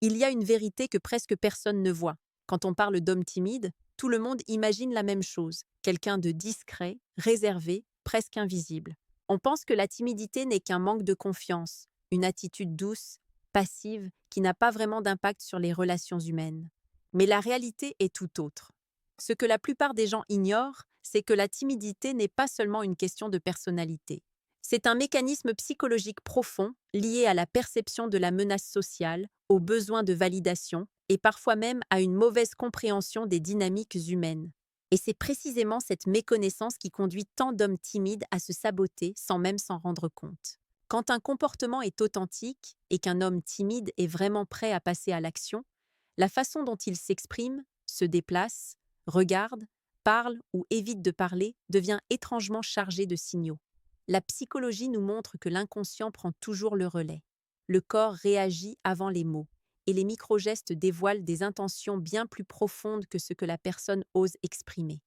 Il y a une vérité que presque personne ne voit. Quand on parle d'homme timide, tout le monde imagine la même chose, quelqu'un de discret, réservé, presque invisible. On pense que la timidité n'est qu'un manque de confiance, une attitude douce, passive, qui n'a pas vraiment d'impact sur les relations humaines. Mais la réalité est tout autre. Ce que la plupart des gens ignorent, c'est que la timidité n'est pas seulement une question de personnalité. C'est un mécanisme psychologique profond lié à la perception de la menace sociale, aux besoins de validation et parfois même à une mauvaise compréhension des dynamiques humaines. Et c'est précisément cette méconnaissance qui conduit tant d'hommes timides à se saboter sans même s'en rendre compte. Quand un comportement est authentique et qu'un homme timide est vraiment prêt à passer à l'action, la façon dont il s'exprime, se déplace, regarde, parle ou évite de parler devient étrangement chargée de signaux. La psychologie nous montre que l'inconscient prend toujours le relais. Le corps réagit avant les mots, et les microgestes dévoilent des intentions bien plus profondes que ce que la personne ose exprimer.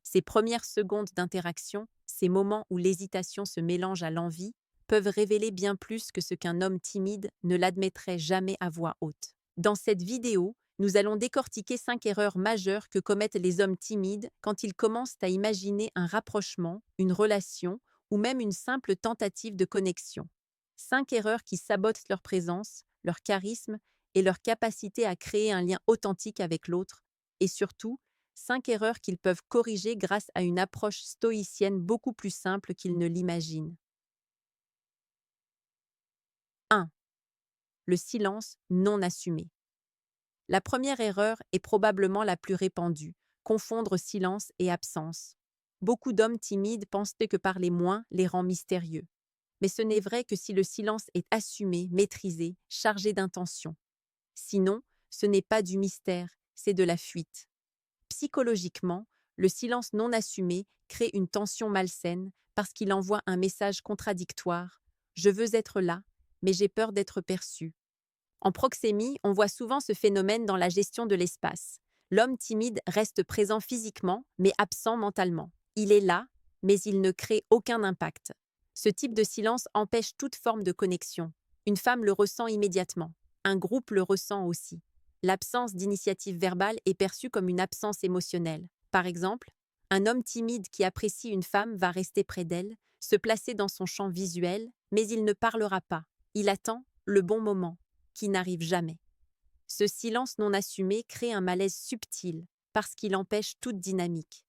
Ces premières secondes d'interaction, ces moments où l'hésitation se mélange à l'envie, peuvent révéler bien plus que ce qu'un homme timide ne l'admettrait jamais à voix haute. Dans cette vidéo, nous allons décortiquer 5 erreurs majeures que commettent les hommes timides quand ils commencent à imaginer un rapprochement, une relation ou même une simple tentative de connexion. 5 erreurs qui sabotent leur présence, leur charisme et leur capacité à créer un lien authentique avec l'autre, et surtout, 5 erreurs qu'ils peuvent corriger grâce à une approche stoïcienne beaucoup plus simple qu'ils ne l'imaginent. 1. Le silence non assumé. La première erreur est probablement la plus répandue, confondre silence et absence. Beaucoup d'hommes timides pensent que parler moins les rend mystérieux. Mais ce n'est vrai que si le silence est assumé, maîtrisé, chargé d'intention. Sinon, ce n'est pas du mystère, c'est de la fuite. Psychologiquement, le silence non assumé crée une tension malsaine parce qu'il envoie un message contradictoire. Je veux être là, mais j'ai peur d'être perçu. En proxémie, on voit souvent ce phénomène dans la gestion de l'espace. L'homme timide reste présent physiquement, mais absent mentalement. Il est là, mais il ne crée aucun impact. Ce type de silence empêche toute forme de connexion. Une femme le ressent immédiatement. Un groupe le ressent aussi. L'absence d'initiative verbale est perçue comme une absence émotionnelle. Par exemple, un homme timide qui apprécie une femme va rester près d'elle, se placer dans son champ visuel, mais il ne parlera pas. Il attend le bon moment, qui n'arrive jamais. Ce silence non assumé crée un malaise subtil parce qu'il empêche toute dynamique.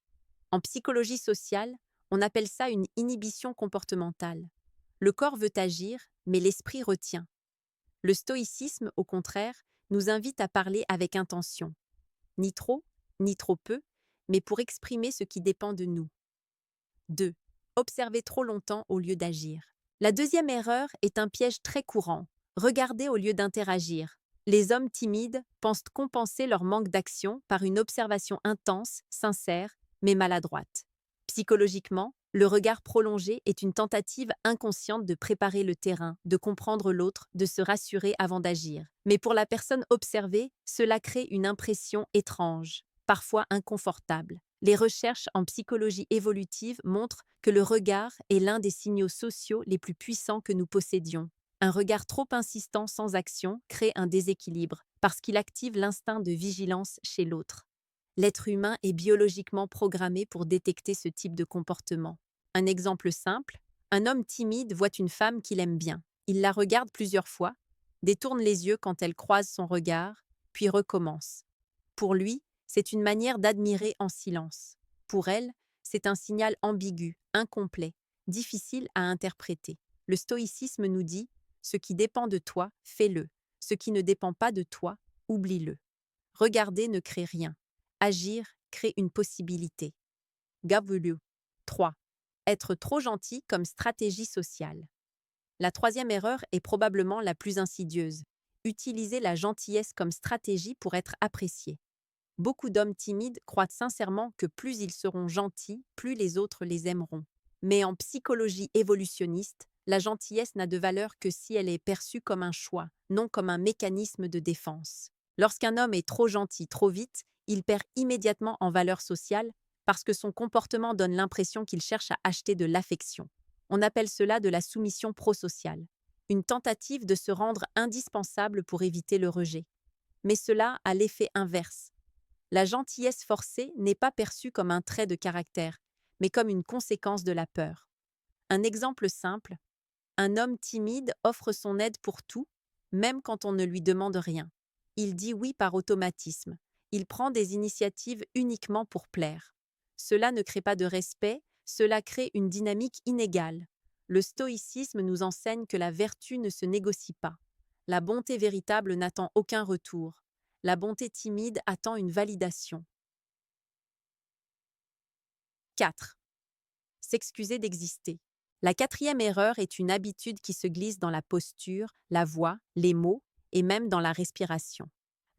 En psychologie sociale, on appelle ça une inhibition comportementale. Le corps veut agir, mais l'esprit retient. Le stoïcisme, au contraire, nous invite à parler avec intention. Ni trop, ni trop peu, mais pour exprimer ce qui dépend de nous. 2. Observer trop longtemps au lieu d'agir. La deuxième erreur est un piège très courant. Regarder au lieu d'interagir. Les hommes timides pensent compenser leur manque d'action par une observation intense, sincère, mais maladroite. Psychologiquement, le regard prolongé est une tentative inconsciente de préparer le terrain, de comprendre l'autre, de se rassurer avant d'agir. Mais pour la personne observée, cela crée une impression étrange, parfois inconfortable. Les recherches en psychologie évolutive montrent que le regard est l'un des signaux sociaux les plus puissants que nous possédions. Un regard trop insistant sans action crée un déséquilibre parce qu'il active l'instinct de vigilance chez l'autre. L'être humain est biologiquement programmé pour détecter ce type de comportement. Un exemple simple, un homme timide voit une femme qu'il aime bien. Il la regarde plusieurs fois, détourne les yeux quand elle croise son regard, puis recommence. Pour lui, c'est une manière d'admirer en silence. Pour elle, c'est un signal ambigu, incomplet, difficile à interpréter. Le stoïcisme nous dit « ce qui dépend de toi, fais-le. Ce qui ne dépend pas de toi, oublie-le. » Regarder ne crée rien. Agir crée une possibilité. Gabulu. 3. Être trop gentil comme stratégie sociale. La troisième erreur est probablement la plus insidieuse. Utiliser la gentillesse comme stratégie pour être apprécié. Beaucoup d'hommes timides croient sincèrement que plus ils seront gentils, plus les autres les aimeront. Mais en psychologie évolutionniste, la gentillesse n'a de valeur que si elle est perçue comme un choix, non comme un mécanisme de défense. Lorsqu'un homme est trop gentil trop vite, il perd immédiatement en valeur sociale parce que son comportement donne l'impression qu'il cherche à acheter de l'affection. On appelle cela de la soumission prosociale, une tentative de se rendre indispensable pour éviter le rejet. mais cela a l'effet inverse. La gentillesse forcée n'est pas perçue comme un trait de caractère, mais comme une conséquence de la peur. Un exemple simple, un homme timide offre son aide pour tout, même quand on ne lui demande rien. Il dit oui par automatisme. Il prend des initiatives uniquement pour plaire. Cela ne crée pas de respect, cela crée une dynamique inégale. Le stoïcisme nous enseigne que la vertu ne se négocie pas. La bonté véritable n'attend aucun retour. La bonté timide attend une validation. 4. S'excuser d'exister. La quatrième erreur est une habitude qui se glisse dans la posture, la voix, les mots et même dans la respiration.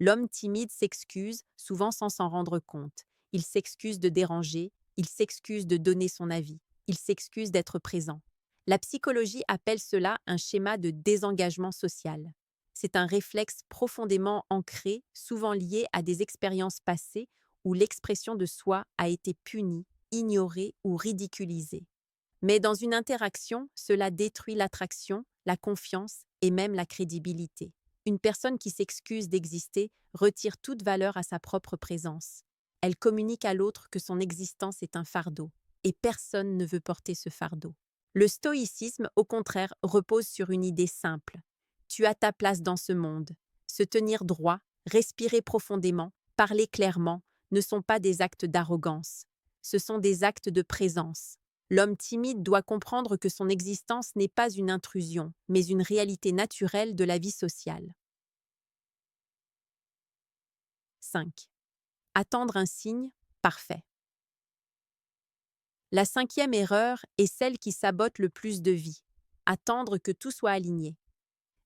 L'homme timide s'excuse, souvent sans s'en rendre compte. Il s'excuse de déranger, il s'excuse de donner son avis, il s'excuse d'être présent. La psychologie appelle cela un schéma de désengagement social. C'est un réflexe profondément ancré, souvent lié à des expériences passées où l'expression de soi a été punie, ignorée ou ridiculisée. Mais dans une interaction, cela détruit l'attraction, la confiance et même la crédibilité. Une personne qui s'excuse d'exister retire toute valeur à sa propre présence. Elle communique à l'autre que son existence est un fardeau, et personne ne veut porter ce fardeau. Le stoïcisme, au contraire, repose sur une idée simple. Tu as ta place dans ce monde. Se tenir droit, respirer profondément, parler clairement, ne sont pas des actes d'arrogance. Ce sont des actes de présence. L'homme timide doit comprendre que son existence n'est pas une intrusion, mais une réalité naturelle de la vie sociale. 5. Attendre un signe parfait. La cinquième erreur est celle qui sabote le plus de vies. Attendre que tout soit aligné.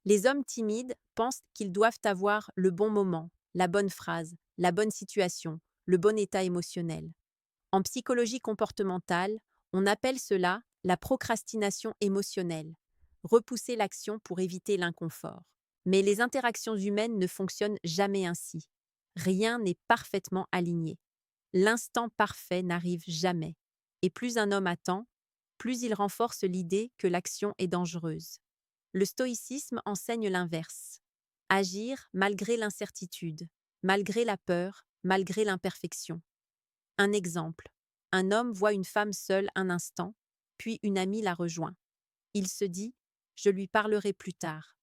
Les hommes timides pensent qu'ils doivent avoir le bon moment, la bonne phrase, la bonne situation, le bon état émotionnel. En psychologie comportementale, on appelle cela la procrastination émotionnelle, repousser l'action pour éviter l'inconfort. Mais les interactions humaines ne fonctionnent jamais ainsi. Rien n'est parfaitement aligné. L'instant parfait n'arrive jamais. Et plus un homme attend, plus il renforce l'idée que l'action est dangereuse. Le stoïcisme enseigne l'inverse. Agir malgré l'incertitude, malgré la peur, malgré l'imperfection. Un exemple. Un homme voit une femme seule un instant, puis une amie la rejoint. Il se dit « je lui parlerai plus tard »,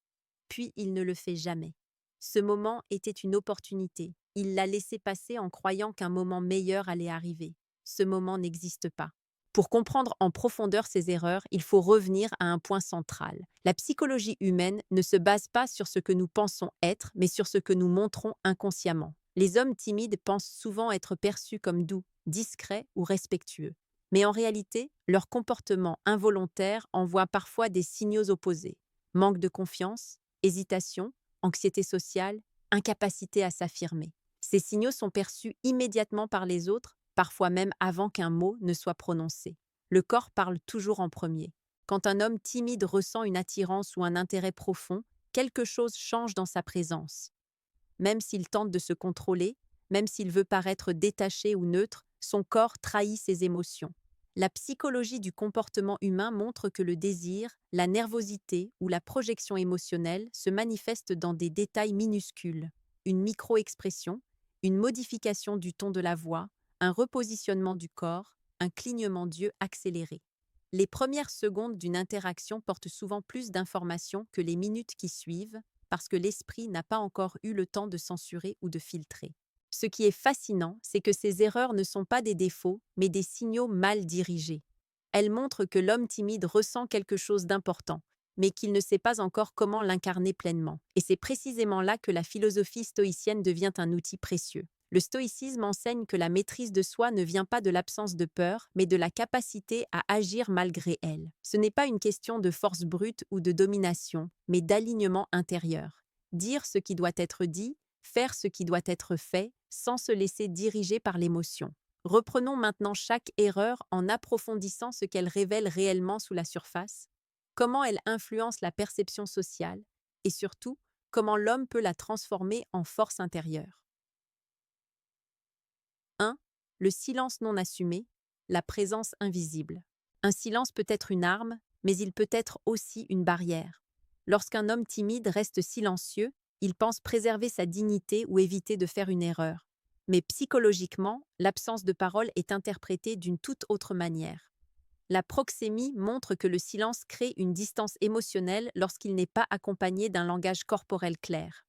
puis il ne le fait jamais. Ce moment était une opportunité. Il l'a laissé passer en croyant qu'un moment meilleur allait arriver. Ce moment n'existe pas. Pour comprendre en profondeur ces erreurs, il faut revenir à un point central. La psychologie humaine ne se base pas sur ce que nous pensons être, mais sur ce que nous montrons inconsciemment. Les hommes timides pensent souvent être perçus comme doux, discrets ou respectueux. Mais en réalité, leur comportement involontaire envoie parfois des signaux opposés. Manque de confiance, hésitation, anxiété sociale, incapacité à s'affirmer. Ces signaux sont perçus immédiatement par les autres, parfois même avant qu'un mot ne soit prononcé. Le corps parle toujours en premier. Quand un homme timide ressent une attirance ou un intérêt profond, quelque chose change dans sa présence. Même s'il tente de se contrôler, même s'il veut paraître détaché ou neutre, son corps trahit ses émotions. La psychologie du comportement humain montre que le désir, la nervosité ou la projection émotionnelle se manifestent dans des détails minuscules. Une micro-expression, une modification du ton de la voix, un repositionnement du corps, un clignement d'yeux accéléré. Les premières secondes d'une interaction portent souvent plus d'informations que les minutes qui suivent, parce que l'esprit n'a pas encore eu le temps de censurer ou de filtrer. Ce qui est fascinant, c'est que ces erreurs ne sont pas des défauts, mais des signaux mal dirigés. Elles montrent que l'homme timide ressent quelque chose d'important, mais qu'il ne sait pas encore comment l'incarner pleinement. Et c'est précisément là que la philosophie stoïcienne devient un outil précieux. Le stoïcisme enseigne que la maîtrise de soi ne vient pas de l'absence de peur, mais de la capacité à agir malgré elle. Ce n'est pas une question de force brute ou de domination, mais d'alignement intérieur. Dire ce qui doit être dit, faire ce qui doit être fait, sans se laisser diriger par l'émotion. Reprenons maintenant chaque erreur en approfondissant ce qu'elle révèle réellement sous la surface, comment elle influence la perception sociale, et surtout, comment l'homme peut la transformer en force intérieure. 1. Le silence non assumé, la présence invisible. Un silence peut être une arme, mais il peut être aussi une barrière. Lorsqu'un homme timide reste silencieux, Il pense préserver sa dignité ou éviter de faire une erreur. Mais psychologiquement, l'absence de parole est interprétée d'une toute autre manière. La proxémie montre que le silence crée une distance émotionnelle lorsqu'il n'est pas accompagné d'un langage corporel clair.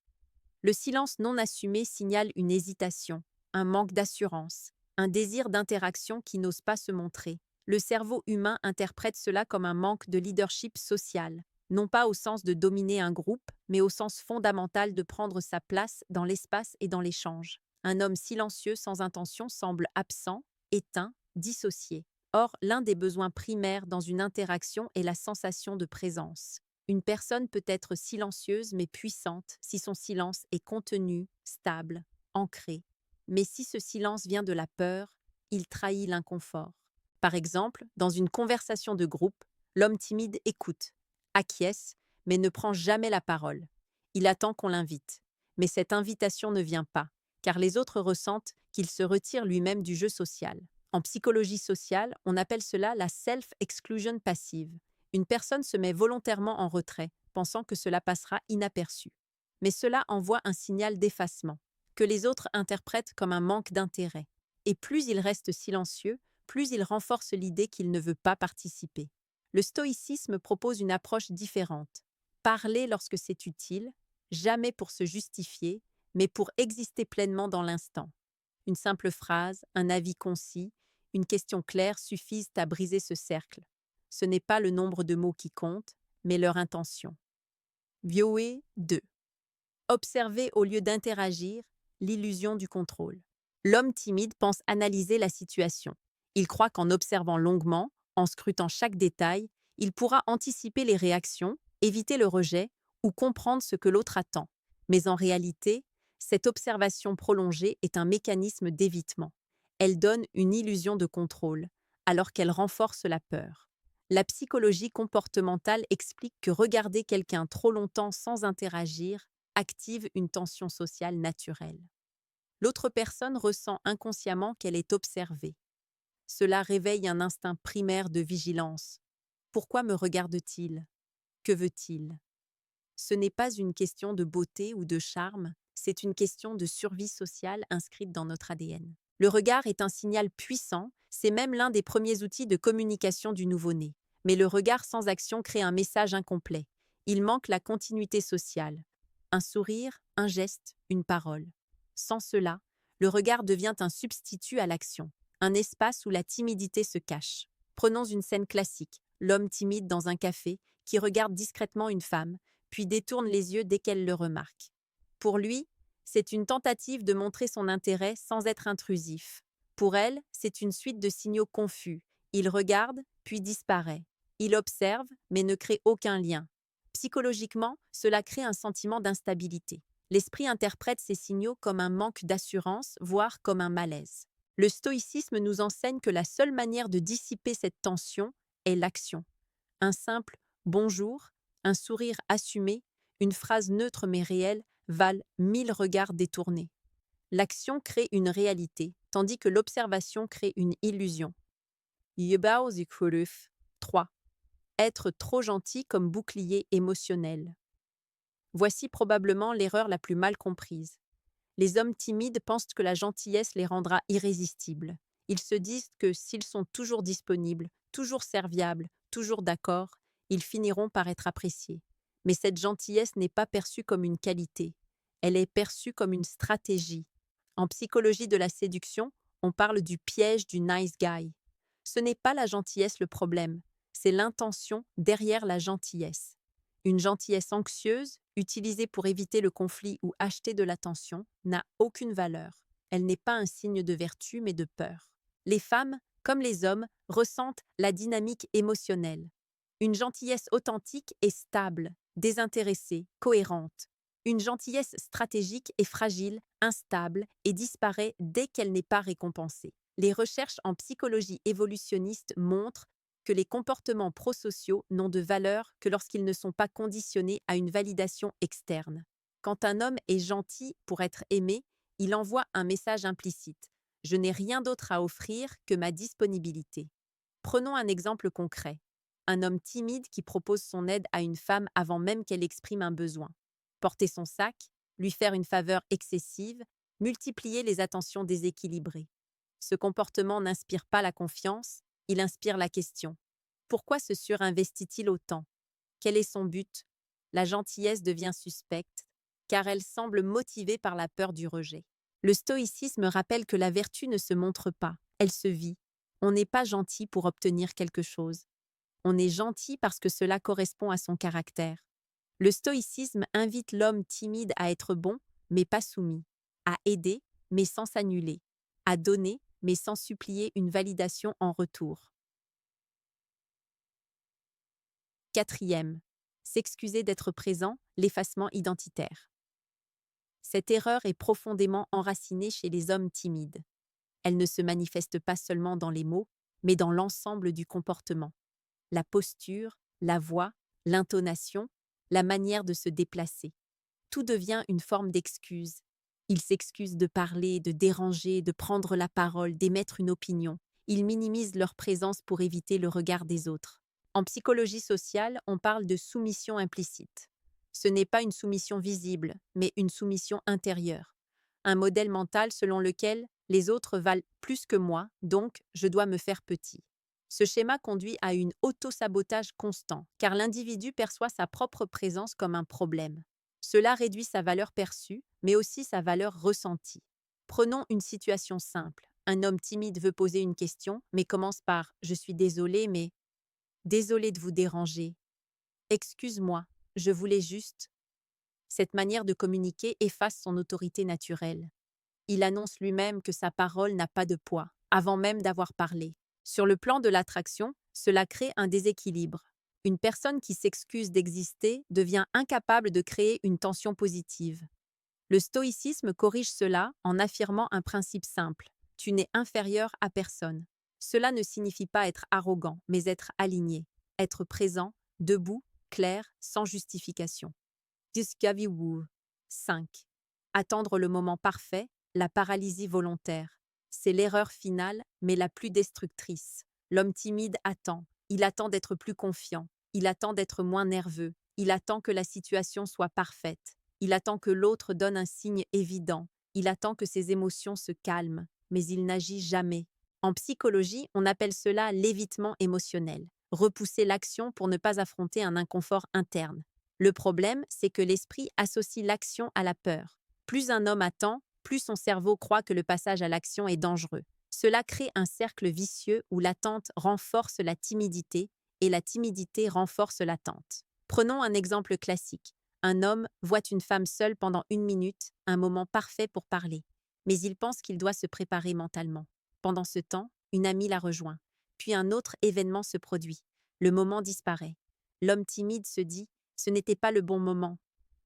Le silence non assumé signale une hésitation, un manque d'assurance, un désir d'interaction qui n'ose pas se montrer. Le cerveau humain interprète cela comme un manque de leadership social, non pas au sens de dominer un groupe, mais au sens fondamental de prendre sa place dans l'espace et dans l'échange. Un homme silencieux sans intention semble absent, éteint, dissocié. Or, l'un des besoins primaires dans une interaction est la sensation de présence. Une personne peut être silencieuse mais puissante si son silence est contenu, stable, ancré. Mais si ce silence vient de la peur, il trahit l'inconfort. Par exemple, dans une conversation de groupe, l'homme timide écoute, acquiesce, mais ne prend jamais la parole. Il attend qu'on l'invite. Mais cette invitation ne vient pas, car les autres ressentent qu'il se retire lui-même du jeu social. En psychologie sociale, on appelle cela la self-exclusion passive. Une personne se met volontairement en retrait, pensant que cela passera inaperçu. Mais cela envoie un signal d'effacement, que les autres interprètent comme un manque d'intérêt. Et plus il reste silencieux, plus il renforce l'idée qu'il ne veut pas participer. Le stoïcisme propose une approche différente. Parler lorsque c'est utile, jamais pour se justifier, mais pour exister pleinement dans l'instant. Une simple phrase, un avis concis, une question claire suffisent à briser ce cercle. Ce n'est pas le nombre de mots qui compte, mais leur intention. Vioé 2. Observer au lieu d'interagir, l'illusion du contrôle. L'homme timide pense analyser la situation. Il croit qu'en observant longuement, en scrutant chaque détail, il pourra anticiper les réactions, éviter le rejet ou comprendre ce que l'autre attend. Mais en réalité, cette observation prolongée est un mécanisme d'évitement. Elle donne une illusion de contrôle, alors qu'elle renforce la peur. La psychologie comportementale explique que regarder quelqu'un trop longtemps sans interagir active une tension sociale naturelle. L'autre personne ressent inconsciemment qu'elle est observée. Cela réveille un instinct primaire de vigilance. Pourquoi me regarde-t-il? Que veut-il? Ce n'est pas une question de beauté ou de charme, c'est une question de survie sociale inscrite dans notre ADN. Le regard est un signal puissant, c'est même l'un des premiers outils de communication du nouveau-né. Mais le regard sans action crée un message incomplet. Il manque la continuité sociale. Un sourire, un geste, une parole. Sans cela, le regard devient un substitut à l'action, un espace où la timidité se cache. Prenons une scène classique, l'homme timide dans un café qui regarde discrètement une femme, puis détourne les yeux dès qu'elle le remarque. Pour lui, c'est une tentative de montrer son intérêt sans être intrusif. Pour elle, c'est une suite de signaux confus. Il regarde, puis disparaît. Il observe, mais ne crée aucun lien. Psychologiquement, cela crée un sentiment d'instabilité. L'esprit interprète ces signaux comme un manque d'assurance, voire comme un malaise. Le stoïcisme nous enseigne que la seule manière de dissiper cette tension est l'action. Un simple « bonjour », un sourire assumé, une phrase neutre mais réelle valent 1000 regards détournés. L'action crée une réalité, tandis que l'observation crée une illusion. 3. Être trop gentil comme bouclier émotionnel. Voici probablement l'erreur la plus mal comprise. Les hommes timides pensent que la gentillesse les rendra irrésistibles. Ils se disent que s'ils sont toujours disponibles, toujours serviables, toujours d'accord, ils finiront par être appréciés. Mais cette gentillesse n'est pas perçue comme une qualité. Elle est perçue comme une stratégie. En psychologie de la séduction, on parle du piège du nice guy. Ce n'est pas la gentillesse le problème, c'est l'intention derrière la gentillesse. Une gentillesse anxieuse, utilisée pour éviter le conflit ou acheter de l'attention, n'a aucune valeur. Elle n'est pas un signe de vertu mais de peur. Les femmes, comme les hommes, ressentent la dynamique émotionnelle. Une gentillesse authentique est stable, désintéressée, cohérente. Une gentillesse stratégique est fragile, instable et disparaît dès qu'elle n'est pas récompensée. Les recherches en psychologie évolutionniste montrent que les comportements prosociaux n'ont de valeur que lorsqu'ils ne sont pas conditionnés à une validation externe. Quand un homme est gentil pour être aimé, il envoie un message implicite. Je n'ai rien d'autre à offrir que ma disponibilité. Prenons un exemple concret. Un homme timide qui propose son aide à une femme avant même qu'elle exprime un besoin. Porter son sac, lui faire une faveur excessive, multiplier les attentions déséquilibrées. Ce comportement n'inspire pas la confiance, il inspire la question. Pourquoi se surinvestit-il autant? Quel est son but? La gentillesse devient suspecte, car elle semble motivée par la peur du rejet. Le stoïcisme rappelle que la vertu ne se montre pas, elle se vit. On n'est pas gentil pour obtenir quelque chose. On est gentil parce que cela correspond à son caractère. Le stoïcisme invite l'homme timide à être bon, mais pas soumis, à aider, mais sans s'annuler, à donner, mais sans supplier une validation en retour. Quatrième, s'excuser d'être présent, l'effacement identitaire. Cette erreur est profondément enracinée chez les hommes timides. Elle ne se manifeste pas seulement dans les mots, mais dans l'ensemble du comportement. La posture, la voix, l'intonation, la manière de se déplacer. Tout devient une forme d'excuse. Ils s'excusent de parler, de déranger, de prendre la parole, d'émettre une opinion. Ils minimisent leur présence pour éviter le regard des autres. En psychologie sociale, on parle de soumission implicite. Ce n'est pas une soumission visible, mais une soumission intérieure. Un modèle mental selon lequel les autres valent plus que moi, donc je dois me faire petit. Ce schéma conduit à un auto-sabotage constant, car l'individu perçoit sa propre présence comme un problème. Cela réduit sa valeur perçue, mais aussi sa valeur ressentie. Prenons une situation simple. Un homme timide veut poser une question, mais commence par « Je suis désolé, mais… » Désolé de vous déranger. Excuse-moi, je voulais juste… Cette manière de communiquer efface son autorité naturelle. Il annonce lui-même que sa parole n'a pas de poids, avant même d'avoir parlé. Sur le plan de l'attraction, cela crée un déséquilibre. Une personne qui s'excuse d'exister devient incapable de créer une tension positive. Le stoïcisme corrige cela en affirmant un principe simple. Tu n'es inférieur à personne. Cela ne signifie pas être arrogant, mais être aligné, être présent, debout, clair, sans justification. Disgaviwu 5. Attendre le moment parfait, la paralysie volontaire. C'est l'erreur finale, mais la plus destructrice. L'homme timide attend. Il attend d'être plus confiant. Il attend d'être moins nerveux. Il attend que la situation soit parfaite. Il attend que l'autre donne un signe évident. Il attend que ses émotions se calment. Mais il n'agit jamais. En psychologie, on appelle cela l'évitement émotionnel. Repousser l'action pour ne pas affronter un inconfort interne. Le problème, c'est que l'esprit associe l'action à la peur. Plus un homme attend, plus son cerveau croit que le passage à l'action est dangereux. Cela crée un cercle vicieux où l'attente renforce la timidité et la timidité renforce l'attente. Prenons un exemple classique. Un homme voit une femme seule pendant 1 minute, un moment parfait pour parler. Mais il pense qu'il doit se préparer mentalement. Pendant ce temps, une amie la rejoint. Puis un autre événement se produit. Le moment disparaît. L'homme timide se dit « ce n'était pas le bon moment ».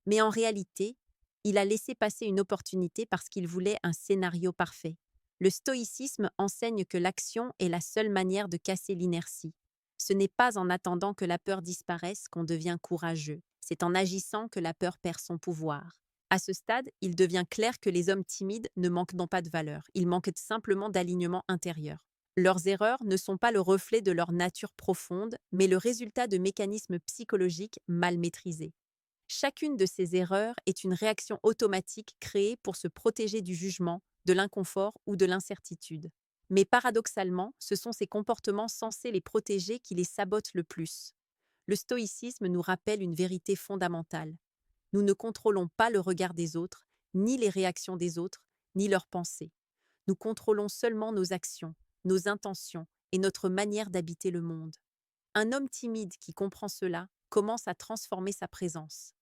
Mais en réalité, il a laissé passer une opportunité parce qu'il voulait un scénario parfait. Le stoïcisme enseigne que l'action est la seule manière de casser l'inertie. Ce n'est pas en attendant que la peur disparaisse qu'on devient courageux. C'est en agissant que la peur perd son pouvoir. À ce stade, il devient clair que les hommes timides ne manquent non pas de valeur, ils manquent simplement d'alignement intérieur. Leurs erreurs ne sont pas le reflet de leur nature profonde, mais le résultat de mécanismes psychologiques mal maîtrisés. Chacune de ces erreurs est une réaction automatique créée pour se protéger du jugement, de l'inconfort ou de l'incertitude. Mais paradoxalement, ce sont ces comportements censés les protéger qui les sabotent le plus. Le stoïcisme nous rappelle une vérité fondamentale. Nous ne contrôlons pas le regard des autres, ni les réactions des autres, ni leurs pensées. Nous contrôlons seulement nos actions, nos intentions et notre manière d'habiter le monde. Un homme timide qui comprend cela commence à transformer sa présence.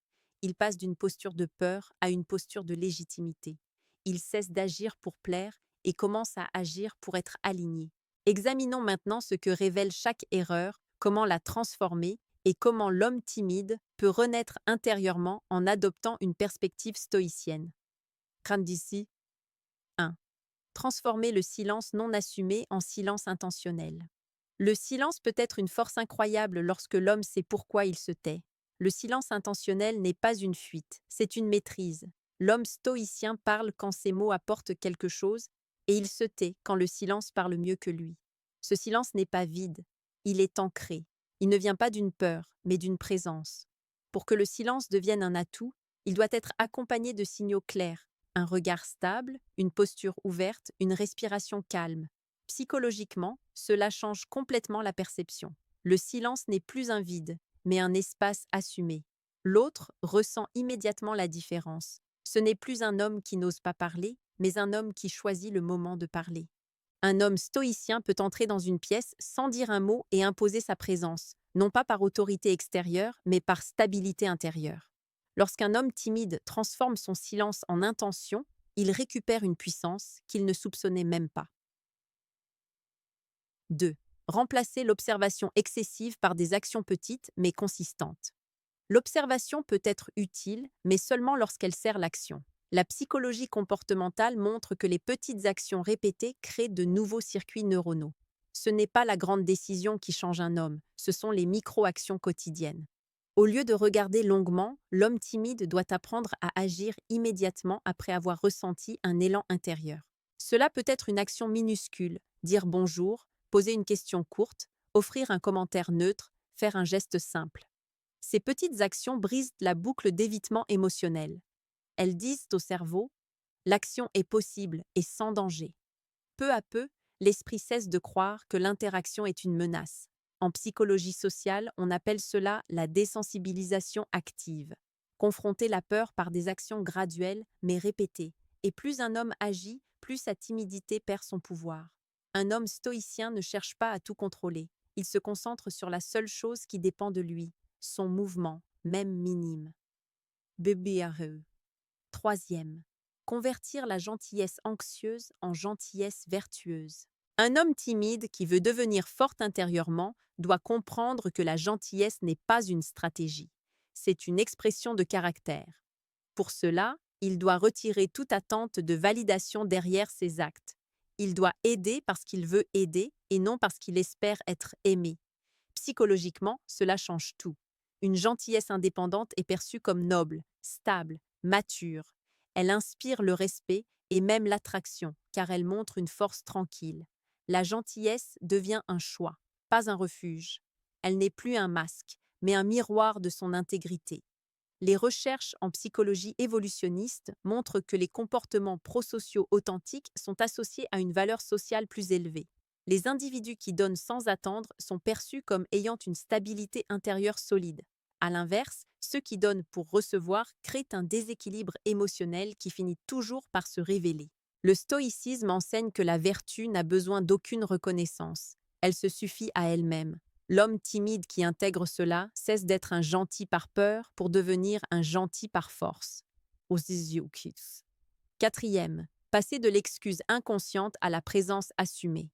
Il passe d'une posture de peur à une posture de légitimité. Il cesse d'agir pour plaire et commence à agir pour être aligné. Examinons maintenant ce que révèle chaque erreur, comment la transformer et comment l'homme timide peut renaître intérieurement en adoptant une perspective stoïcienne. Khandisi 1. Transformer le silence non assumé en silence intentionnel. Le silence peut être une force incroyable lorsque l'homme sait pourquoi il se tait. Le silence intentionnel n'est pas une fuite, c'est une maîtrise. L'homme stoïcien parle quand ses mots apportent quelque chose et il se tait quand le silence parle mieux que lui. Ce silence n'est pas vide, il est ancré. Il ne vient pas d'une peur, mais d'une présence. Pour que le silence devienne un atout, Il doit être accompagné de signaux clairs, un regard stable, une posture ouverte, une respiration calme. Psychologiquement, cela change complètement la perception. Le silence n'est plus un vide, mais un espace assumé. L'autre ressent immédiatement la différence. Ce n'est plus un homme qui n'ose pas parler, mais un homme qui choisit le moment de parler. Un homme stoïcien peut entrer dans une pièce sans dire un mot et imposer sa présence, non pas par autorité extérieure, mais par stabilité intérieure. Lorsqu'un homme timide transforme son silence en intention, il récupère une puissance qu'il ne soupçonnait même pas. 2. Remplacer l'observation excessive par des actions petites mais consistantes. L'observation peut être utile, mais seulement lorsqu'elle sert l'action. La psychologie comportementale montre que les petites actions répétées créent de nouveaux circuits neuronaux. Ce n'est pas la grande décision qui change un homme, ce sont les micro-actions quotidiennes. Au lieu de regarder longuement, l'homme timide doit apprendre à agir immédiatement après avoir ressenti un élan intérieur. Cela peut être une action minuscule, dire bonjour, poser une question courte, offrir un commentaire neutre, faire un geste simple. Ces petites actions brisent la boucle d'évitement émotionnel. Elles disent au cerveau: l'action est possible et sans danger. Peu à peu, l'esprit cesse de croire que l'interaction est une menace. En psychologie sociale, on appelle cela la désensibilisation active. Confronter la peur par des actions graduelles mais répétées. Et plus un homme agit, plus sa timidité perd son pouvoir. Un homme stoïcien ne cherche pas à tout contrôler. Il se concentre sur la seule chose qui dépend de lui, son mouvement, même minime. BBRE. Troisième, convertir la gentillesse anxieuse en gentillesse vertueuse. Un homme timide qui veut devenir fort intérieurement doit comprendre que la gentillesse n'est pas une stratégie. C'est une expression de caractère. Pour cela, il doit retirer toute attente de validation derrière ses actes. Il doit aider parce qu'il veut aider et non parce qu'il espère être aimé. Psychologiquement, cela change tout. Une gentillesse indépendante est perçue comme noble, stable, mature. Elle inspire le respect et même l'attraction, car elle montre une force tranquille. La gentillesse devient un choix, pas un refuge. Elle n'est plus un masque, mais un miroir de son intégrité. Les recherches en psychologie évolutionniste montrent que les comportements prosociaux authentiques sont associés à une valeur sociale plus élevée. Les individus qui donnent sans attendre sont perçus comme ayant une stabilité intérieure solide. À l'inverse, ceux qui donnent pour recevoir créent un déséquilibre émotionnel qui finit toujours par se révéler. Le stoïcisme enseigne que la vertu n'a besoin d'aucune reconnaissance. Elle se suffit à elle-même. L'homme timide qui intègre cela cesse d'être un gentil par peur pour devenir un gentil par force. Quatrième, passer de l'excuse inconsciente à la présence assumée.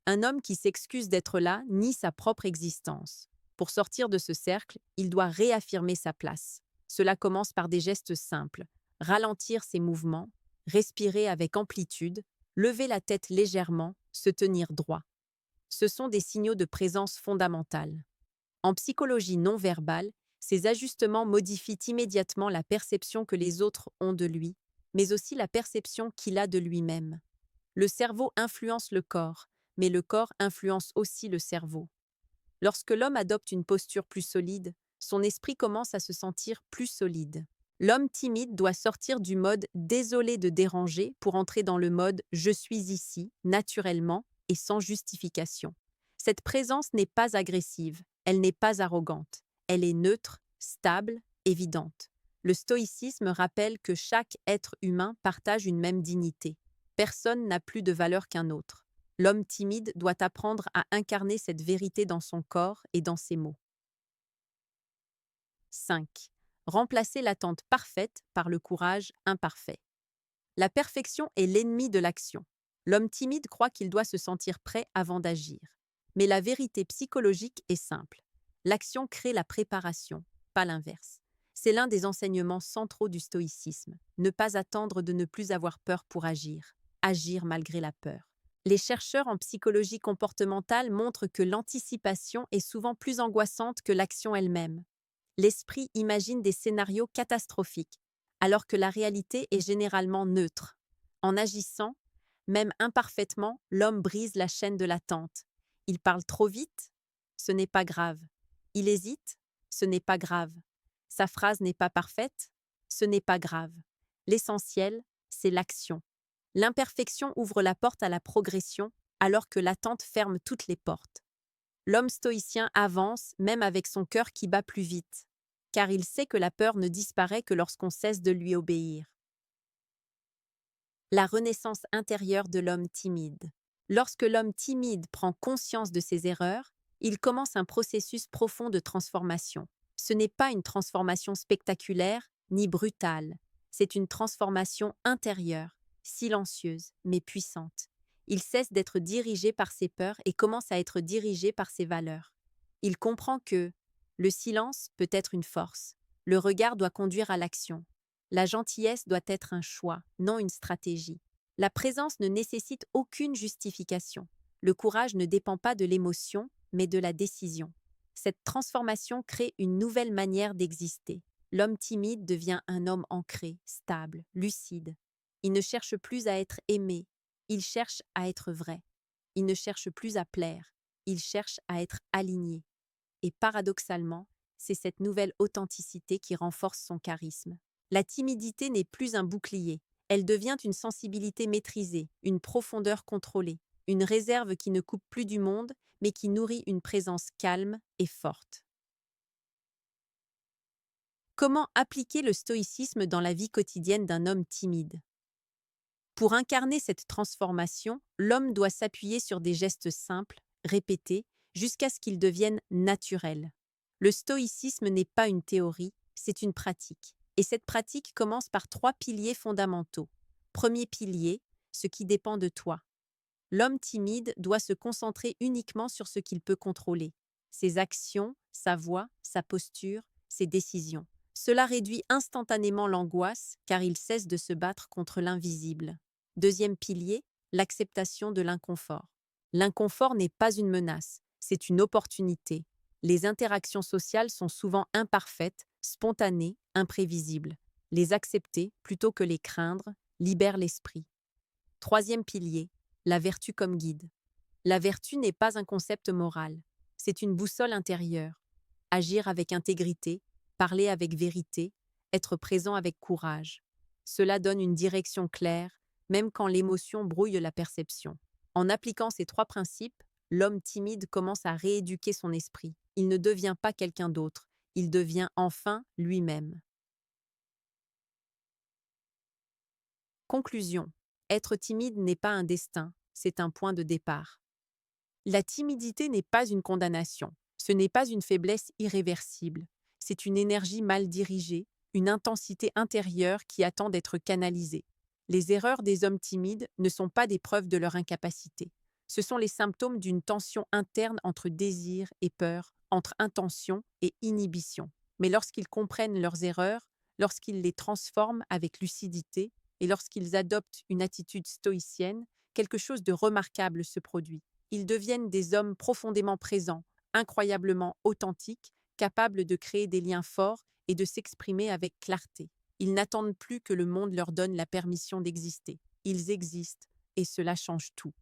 Un homme qui s'excuse d'être là nie sa propre existence. Pour sortir de ce cercle, il doit réaffirmer sa place. Cela commence par des gestes simples. Ralentir ses mouvements, respirer avec amplitude, lever la tête légèrement, se tenir droit. Ce sont des signaux de présence fondamentale. En psychologie non verbale, ces ajustements modifient immédiatement la perception que les autres ont de lui, mais aussi la perception qu'il a de lui-même. Le cerveau influence le corps, mais le corps influence aussi le cerveau. Lorsque l'homme adopte une posture plus solide, son esprit commence à se sentir plus solide. L'homme timide doit sortir du mode « désolé de déranger » pour entrer dans le mode « je suis ici » naturellement et sans justification. Cette présence n'est pas agressive, elle n'est pas arrogante, elle est neutre, stable, évidente. Le stoïcisme rappelle que chaque être humain partage une même dignité. Personne n'a plus de valeur qu'un autre. L'homme timide doit apprendre à incarner cette vérité dans son corps et dans ses mots. 5. Remplacer l'attente parfaite par le courage imparfait. La perfection est l'ennemi de l'action. L'homme timide croit qu'il doit se sentir prêt avant d'agir. Mais la vérité psychologique est simple. L'action crée la préparation, pas l'inverse. C'est l'un des enseignements centraux du stoïcisme. Ne pas attendre de ne plus avoir peur pour agir. Agir malgré la peur. Les chercheurs en psychologie comportementale montrent que l'anticipation est souvent plus angoissante que l'action elle-même. L'esprit imagine des scénarios catastrophiques, alors que la réalité est généralement neutre. En agissant, même imparfaitement, l'homme brise la chaîne de l'attente. Il parle trop vite? Ce n'est pas grave. Il hésite? Ce n'est pas grave. Sa phrase n'est pas parfaite? ce n'est pas grave. L'essentiel, c'est l'action. L'imperfection ouvre la porte à la progression, alors que l'attente ferme toutes les portes. L'homme stoïcien avance même avec son cœur qui bat plus vite, car il sait que la peur ne disparaît que lorsqu'on cesse de lui obéir. La renaissance intérieure de l'homme timide. Lorsque l'homme timide prend conscience de ses erreurs, il commence un processus profond de transformation. Ce n'est pas une transformation spectaculaire ni brutale, c'est une transformation intérieure, silencieuse mais puissante. Il cesse d'être dirigé par ses peurs et commence à être dirigé par ses valeurs. Il comprend que le silence peut être une force, le regard doit conduire à l'action. La gentillesse doit être un choix, non une stratégie. La présence ne nécessite aucune justification. Le courage ne dépend pas de l'émotion, mais de la décision. Cette transformation crée une nouvelle manière d'exister. L'homme timide devient un homme ancré, stable, lucide. Il ne cherche plus à être aimé, il cherche à être vrai. Il ne cherche plus à plaire, il cherche à être aligné. Et paradoxalement, c'est cette nouvelle authenticité qui renforce son charisme. La timidité n'est plus un bouclier, elle devient une sensibilité maîtrisée, une profondeur contrôlée, une réserve qui ne coupe plus du monde, mais qui nourrit une présence calme et forte. Comment appliquer le stoïcisme dans la vie quotidienne d'un homme timide? Pour incarner cette transformation, l'homme doit s'appuyer sur des gestes simples, répétés, jusqu'à ce qu'ils deviennent naturels. Le stoïcisme n'est pas une théorie, c'est une pratique. Et cette pratique commence par 3 piliers fondamentaux. Premier pilier, ce qui dépend de toi. L'homme timide doit se concentrer uniquement sur ce qu'il peut contrôler. Ses actions, sa voix, sa posture, ses décisions. Cela réduit instantanément l'angoisse car il cesse de se battre contre l'invisible. Deuxième pilier, l'acceptation de l'inconfort. L'inconfort n'est pas une menace, c'est une opportunité. Les interactions sociales sont souvent imparfaites, spontanées, imprévisibles. Les accepter, plutôt que les craindre, libère l'esprit. Troisième pilier, la vertu comme guide. La vertu n'est pas un concept moral, c'est une boussole intérieure. Agir avec intégrité, parler avec vérité, être présent avec courage. Cela donne une direction claire, même quand l'émotion brouille la perception. En appliquant ces 3 principes, l'homme timide commence à rééduquer son esprit. Il ne devient pas quelqu'un d'autre, il devient enfin lui-même. Conclusion. Être timide n'est pas un destin, c'est un point de départ. La timidité n'est pas une condamnation, ce n'est pas une faiblesse irréversible, c'est une énergie mal dirigée, une intensité intérieure qui attend d'être canalisée. Les erreurs des hommes timides ne sont pas des preuves de leur incapacité. Ce sont les symptômes d'une tension interne entre désir et peur, entre intention et inhibition. Mais lorsqu'ils comprennent leurs erreurs, lorsqu'ils les transforment avec lucidité et lorsqu'ils adoptent une attitude stoïcienne, quelque chose de remarquable se produit. Ils deviennent des hommes profondément présents, incroyablement authentiques, capables de créer des liens forts et de s'exprimer avec clarté. Ils n'attendent plus que le monde leur donne la permission d'exister. Ils existent et cela change tout.